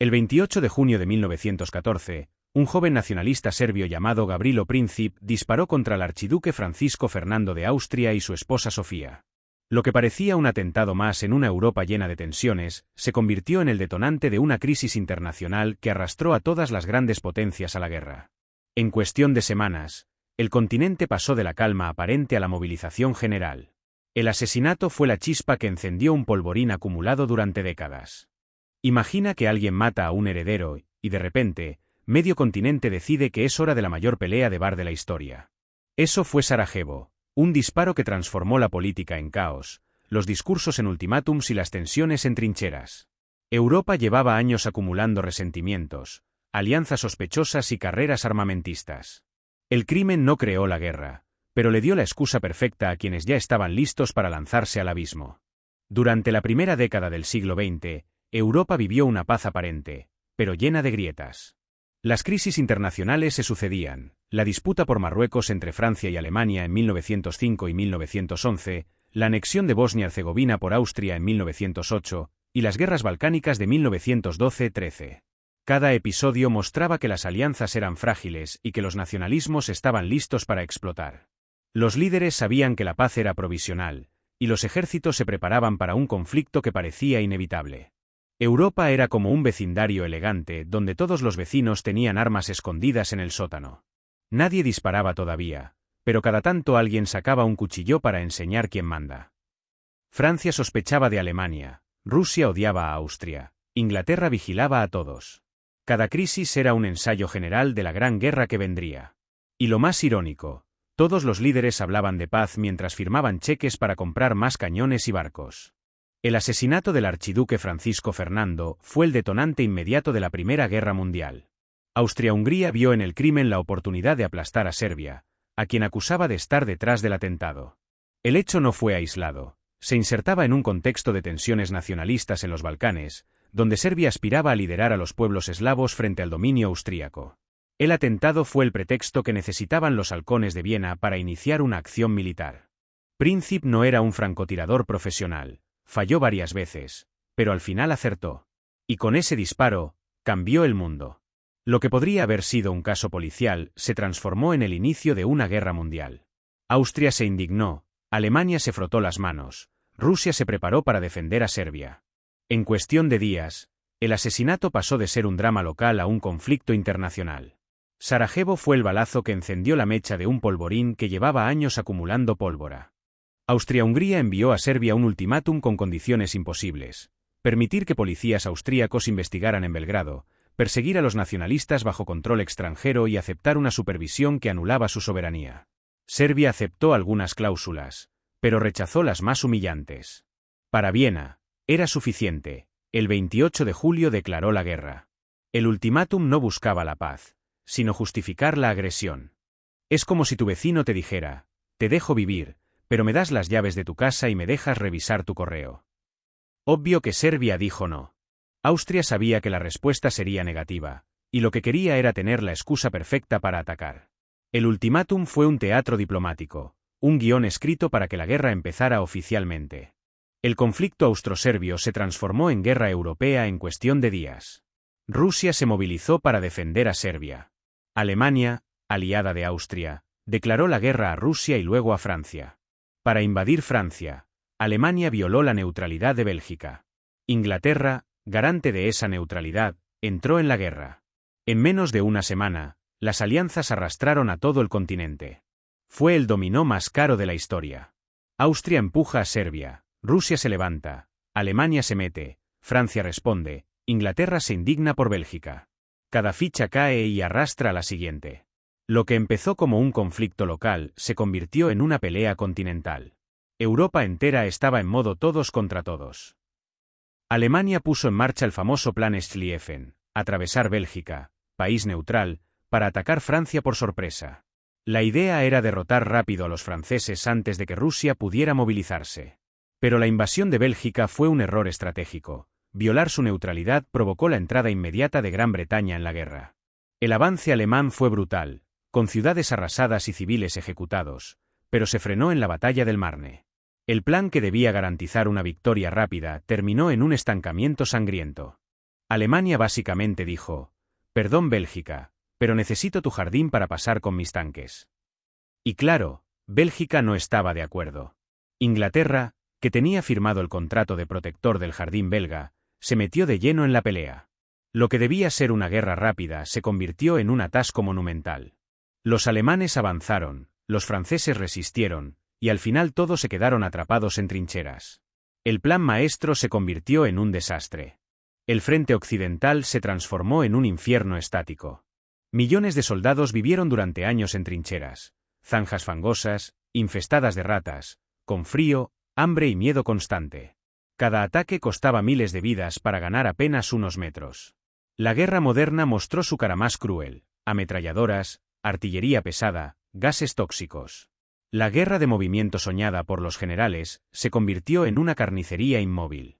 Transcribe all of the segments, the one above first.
El 28 de junio de 1914, un joven nacionalista serbio llamado Gavrilo Princip disparó contra el archiduque Francisco Fernando de Austria y su esposa Sofía. Lo que parecía un atentado más en una Europa llena de tensiones, se convirtió en el detonante de una crisis internacional que arrastró a todas las grandes potencias a la guerra. En cuestión de semanas, el continente pasó de la calma aparente a la movilización general. El asesinato fue la chispa que encendió un polvorín acumulado durante décadas. Imagina que alguien mata a un heredero, y de repente, medio continente decide que es hora de la mayor pelea de bar de la historia. Eso fue Sarajevo, un disparo que transformó la política en caos, los discursos en ultimátums y las tensiones en trincheras. Europa llevaba años acumulando resentimientos, alianzas sospechosas y carreras armamentistas. El crimen no creó la guerra, pero le dio la excusa perfecta a quienes ya estaban listos para lanzarse al abismo. Durante la primera década del siglo XX, Europa vivió una paz aparente, pero llena de grietas. Las crisis internacionales se sucedían, la disputa por Marruecos entre Francia y Alemania en 1905 y 1911, la anexión de Bosnia-Herzegovina por Austria en 1908, y las guerras balcánicas de 1912-13. Cada episodio mostraba que las alianzas eran frágiles y que los nacionalismos estaban listos para explotar. Los líderes sabían que la paz era provisional, y los ejércitos se preparaban para un conflicto que parecía inevitable. Europa era como un vecindario elegante donde todos los vecinos tenían armas escondidas en el sótano. Nadie disparaba todavía, pero cada tanto alguien sacaba un cuchillo para enseñar quién manda. Francia sospechaba de Alemania, Rusia odiaba a Austria, Inglaterra vigilaba a todos. Cada crisis era un ensayo general de la gran guerra que vendría. Y lo más irónico, todos los líderes hablaban de paz mientras firmaban cheques para comprar más cañones y barcos. El asesinato del archiduque Francisco Fernando fue el detonante inmediato de la Primera Guerra Mundial. Austria-Hungría vio en el crimen la oportunidad de aplastar a Serbia, a quien acusaba de estar detrás del atentado. El hecho no fue aislado, se insertaba en un contexto de tensiones nacionalistas en los Balcanes, donde Serbia aspiraba a liderar a los pueblos eslavos frente al dominio austríaco. El atentado fue el pretexto que necesitaban los halcones de Viena para iniciar una acción militar. Princip no era un francotirador profesional. Falló varias veces, pero al final acertó. Y con ese disparo, cambió el mundo. Lo que podría haber sido un caso policial se transformó en el inicio de una guerra mundial. Austria se indignó, Alemania se frotó las manos, Rusia se preparó para defender a Serbia. En cuestión de días, el asesinato pasó de ser un drama local a un conflicto internacional. Sarajevo fue el balazo que encendió la mecha de un polvorín que llevaba años acumulando pólvora. Austria-Hungría envió a Serbia un ultimátum con condiciones imposibles: permitir que policías austríacos investigaran en Belgrado, perseguir a los nacionalistas bajo control extranjero y aceptar una supervisión que anulaba su soberanía. Serbia aceptó algunas cláusulas, pero rechazó las más humillantes. Para Viena, era suficiente. El 28 de julio declaró la guerra. El ultimátum no buscaba la paz, sino justificar la agresión. Es como si tu vecino te dijera: te dejo vivir, pero me das las llaves de tu casa y me dejas revisar tu correo. Obvio que Serbia dijo no. Austria sabía que la respuesta sería negativa, y lo que quería era tener la excusa perfecta para atacar. El ultimátum fue un teatro diplomático, un guión escrito para que la guerra empezara oficialmente. El conflicto austro-serbio se transformó en guerra europea en cuestión de días. Rusia se movilizó para defender a Serbia. Alemania, aliada de Austria, declaró la guerra a Rusia y luego a Francia. Para invadir Francia, Alemania violó la neutralidad de Bélgica. Inglaterra, garante de esa neutralidad, entró en la guerra. En menos de una semana, las alianzas arrastraron a todo el continente. Fue el dominó más caro de la historia. Austria empuja a Serbia, Rusia se levanta, Alemania se mete, Francia responde, Inglaterra se indigna por Bélgica. Cada ficha cae y arrastra a la siguiente. Lo que empezó como un conflicto local se convirtió en una pelea continental. Europa entera estaba en modo todos contra todos. Alemania puso en marcha el famoso Plan Schlieffen, atravesar Bélgica, país neutral, para atacar Francia por sorpresa. La idea era derrotar rápido a los franceses antes de que Rusia pudiera movilizarse. Pero la invasión de Bélgica fue un error estratégico. Violar su neutralidad provocó la entrada inmediata de Gran Bretaña en la guerra. El avance alemán fue brutal, con ciudades arrasadas y civiles ejecutados, pero se frenó en la batalla del Marne. El plan que debía garantizar una victoria rápida terminó en un estancamiento sangriento. Alemania básicamente dijo: «Perdón Bélgica, pero necesito tu jardín para pasar con mis tanques». Y claro, Bélgica no estaba de acuerdo. Inglaterra, que tenía firmado el contrato de protector del jardín belga, se metió de lleno en la pelea. Lo que debía ser una guerra rápida se convirtió en un atasco monumental. Los alemanes avanzaron, los franceses resistieron, y al final todos se quedaron atrapados en trincheras. El plan maestro se convirtió en un desastre. El frente occidental se transformó en un infierno estático. Millones de soldados vivieron durante años en trincheras, zanjas fangosas, infestadas de ratas, con frío, hambre y miedo constante. Cada ataque costaba miles de vidas para ganar apenas unos metros. La guerra moderna mostró su cara más cruel: ametralladoras, artillería pesada, gases tóxicos. La guerra de movimiento soñada por los generales se convirtió en una carnicería inmóvil.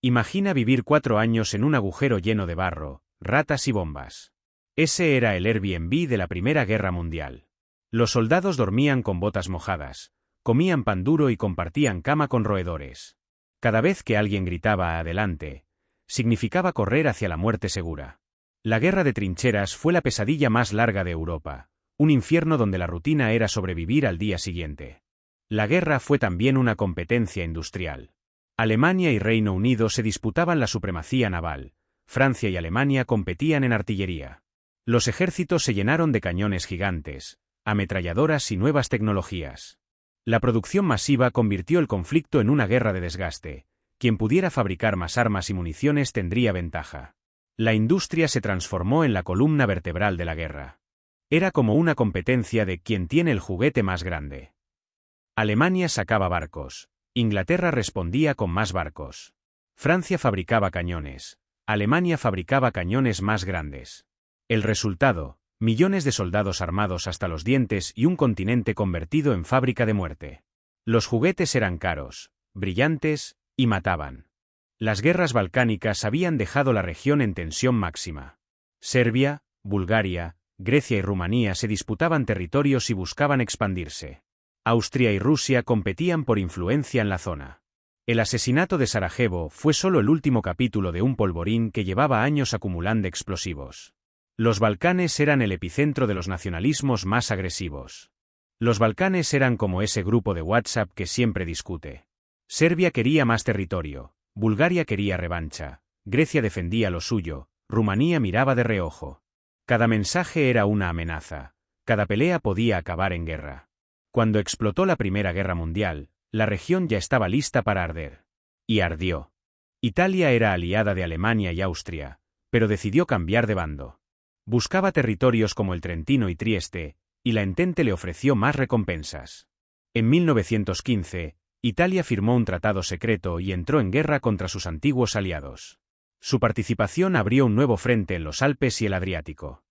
Imagina vivir 4 años en un agujero lleno de barro, ratas y bombas. Ese era el Airbnb de la Primera Guerra Mundial. Los soldados dormían con botas mojadas, comían pan duro y compartían cama con roedores. Cada vez que alguien gritaba «adelante», significaba correr hacia la muerte segura. La guerra de trincheras fue la pesadilla más larga de Europa, un infierno donde la rutina era sobrevivir al día siguiente. La guerra fue también una competencia industrial. Alemania y Reino Unido se disputaban la supremacía naval, Francia y Alemania competían en artillería. Los ejércitos se llenaron de cañones gigantes, ametralladoras y nuevas tecnologías. La producción masiva convirtió el conflicto en una guerra de desgaste. Quien pudiera fabricar más armas y municiones tendría ventaja. La industria se transformó en la columna vertebral de la guerra. Era como una competencia de quien tiene el juguete más grande. Alemania sacaba barcos, Inglaterra respondía con más barcos. Francia fabricaba cañones, Alemania fabricaba cañones más grandes. El resultado: millones de soldados armados hasta los dientes y un continente convertido en fábrica de muerte. Los juguetes eran caros, brillantes, y mataban. Las guerras balcánicas habían dejado la región en tensión máxima. Serbia, Bulgaria, Grecia y Rumanía se disputaban territorios y buscaban expandirse. Austria y Rusia competían por influencia en la zona. El asesinato de Sarajevo fue solo el último capítulo de un polvorín que llevaba años acumulando explosivos. Los Balcanes eran el epicentro de los nacionalismos más agresivos. Los Balcanes eran como ese grupo de WhatsApp que siempre discute. Serbia quería más territorio, Bulgaria quería revancha, Grecia defendía lo suyo, Rumanía miraba de reojo. Cada mensaje era una amenaza, cada pelea podía acabar en guerra. Cuando explotó la Primera Guerra Mundial, la región ya estaba lista para arder. Y ardió. Italia era aliada de Alemania y Austria, pero decidió cambiar de bando. Buscaba territorios como el Trentino y Trieste, y la Entente le ofreció más recompensas. En 1915, Italia firmó un tratado secreto y entró en guerra contra sus antiguos aliados. Su participación abrió un nuevo frente en los Alpes y el Adriático.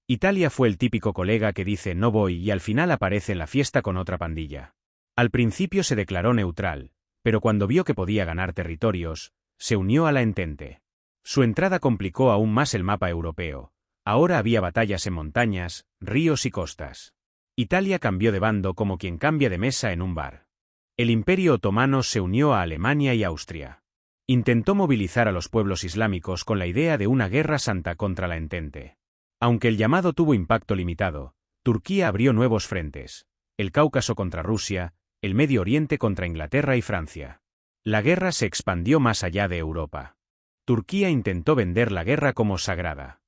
Italia fue el típico colega que dice «no voy» y al final aparece en la fiesta con otra pandilla. Al principio se declaró neutral, pero cuando vio que podía ganar territorios, se unió a la Entente. Su entrada complicó aún más el mapa europeo. Ahora había batallas en montañas, ríos y costas. Italia cambió de bando como quien cambia de mesa en un bar. El Imperio Otomano se unió a Alemania y Austria. Intentó movilizar a los pueblos islámicos con la idea de una guerra santa contra la Entente. Aunque el llamado tuvo impacto limitado, Turquía abrió nuevos frentes: el Cáucaso contra Rusia, el Medio Oriente contra Inglaterra y Francia. La guerra se expandió más allá de Europa. Turquía intentó vender la guerra como sagrada.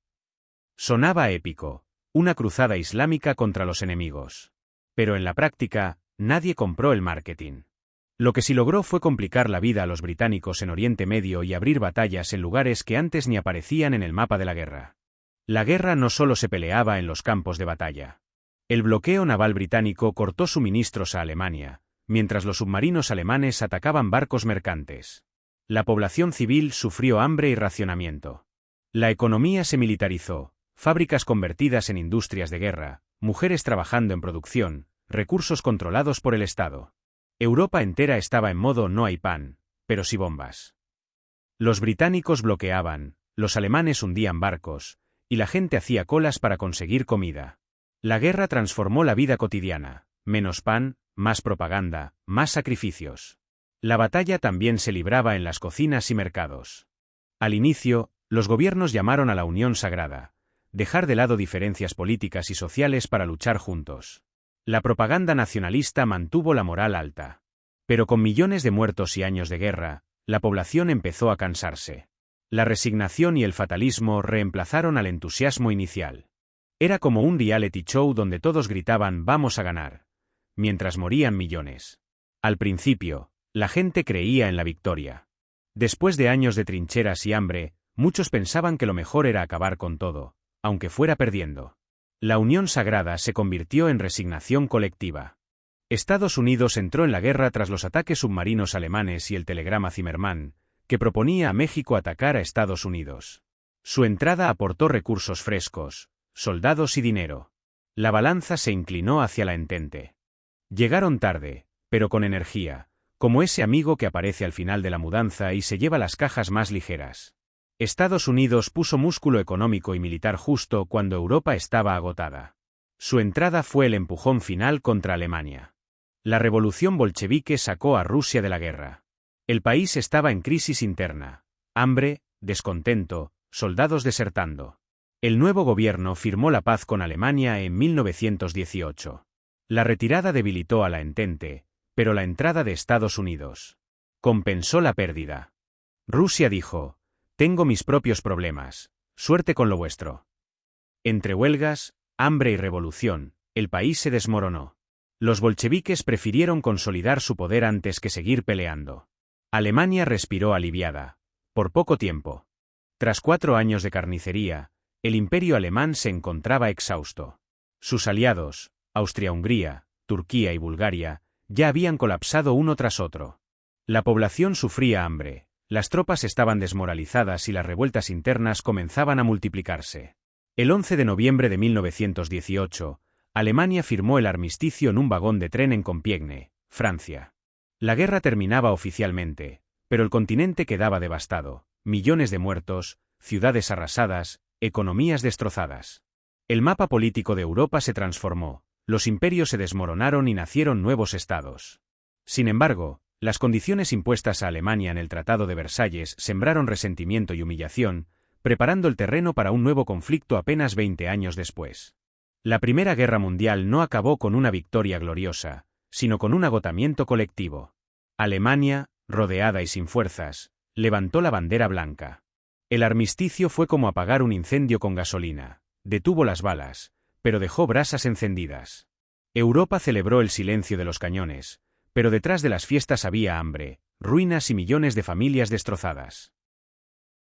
Sonaba épico, una cruzada islámica contra los enemigos. Pero en la práctica, nadie compró el marketing. Lo que sí logró fue complicar la vida a los británicos en Oriente Medio y abrir batallas en lugares que antes ni aparecían en el mapa de la guerra. La guerra no solo se peleaba en los campos de batalla. El bloqueo naval británico cortó suministros a Alemania, mientras los submarinos alemanes atacaban barcos mercantes. La población civil sufrió hambre y racionamiento. La economía se militarizó. Fábricas convertidas en industrias de guerra, mujeres trabajando en producción, recursos controlados por el Estado. Europa entera estaba en modo no hay pan, pero sí bombas. Los británicos bloqueaban, los alemanes hundían barcos, y la gente hacía colas para conseguir comida. La guerra transformó la vida cotidiana: menos pan, más propaganda, más sacrificios. La batalla también se libraba en las cocinas y mercados. Al inicio, Los gobiernos llamaron a la unión sagrada, dejar de lado diferencias políticas y sociales para luchar juntos. La propaganda nacionalista mantuvo la moral alta. Pero con millones de muertos y años de guerra, la población empezó a cansarse. La resignación y el fatalismo reemplazaron al entusiasmo inicial. Era como un reality show donde todos gritaban «vamos a ganar», mientras morían millones. Al principio, la gente creía en la victoria. Después de años de trincheras y hambre, muchos pensaban que lo mejor era acabar con todo, aunque fuera perdiendo. La unión sagrada se convirtió en resignación colectiva. Estados Unidos entró en la guerra tras los ataques submarinos alemanes y el telegrama Zimmermann, que proponía a México atacar a Estados Unidos. Su entrada aportó recursos frescos, soldados y dinero. La balanza se inclinó hacia la Entente. Llegaron tarde, pero con energía, como ese amigo que aparece al final de la mudanza y se lleva las cajas más ligeras. Estados Unidos puso músculo económico y militar justo cuando Europa estaba agotada. Su entrada fue el empujón final contra Alemania. La revolución bolchevique sacó a Rusia de la guerra. El país estaba en crisis interna, hambre, descontento, soldados desertando. El nuevo gobierno firmó la paz con Alemania en 1918. La retirada debilitó a la Entente, pero la entrada de Estados Unidos compensó la pérdida. Rusia dijo: «Tengo mis propios problemas, suerte con lo vuestro». Entre huelgas, hambre y revolución, el país se desmoronó. Los bolcheviques prefirieron consolidar su poder antes que seguir peleando. Alemania respiró aliviada, por poco tiempo. Tras 4 años de carnicería, el imperio alemán se encontraba exhausto. Sus aliados, Austria-Hungría, Turquía y Bulgaria, ya habían colapsado uno tras otro. La población sufría hambre, las tropas estaban desmoralizadas y las revueltas internas comenzaban a multiplicarse. El 11 de noviembre de 1918, Alemania firmó el armisticio en un vagón de tren en Compiègne, Francia. La guerra terminaba oficialmente, pero el continente quedaba devastado, millones de muertos, ciudades arrasadas, economías destrozadas. El mapa político de Europa se transformó, los imperios se desmoronaron y nacieron nuevos estados. Sin embargo, las condiciones impuestas a Alemania en el Tratado de Versalles sembraron resentimiento y humillación, preparando el terreno para un nuevo conflicto apenas 20 años después. La Primera Guerra Mundial no acabó con una victoria gloriosa, sino con un agotamiento colectivo. Alemania, rodeada y sin fuerzas, levantó la bandera blanca. El armisticio fue como apagar un incendio con gasolina, detuvo las balas, pero dejó brasas encendidas. Europa celebró el silencio de los cañones, pero detrás de las fiestas había hambre, ruinas y millones de familias destrozadas.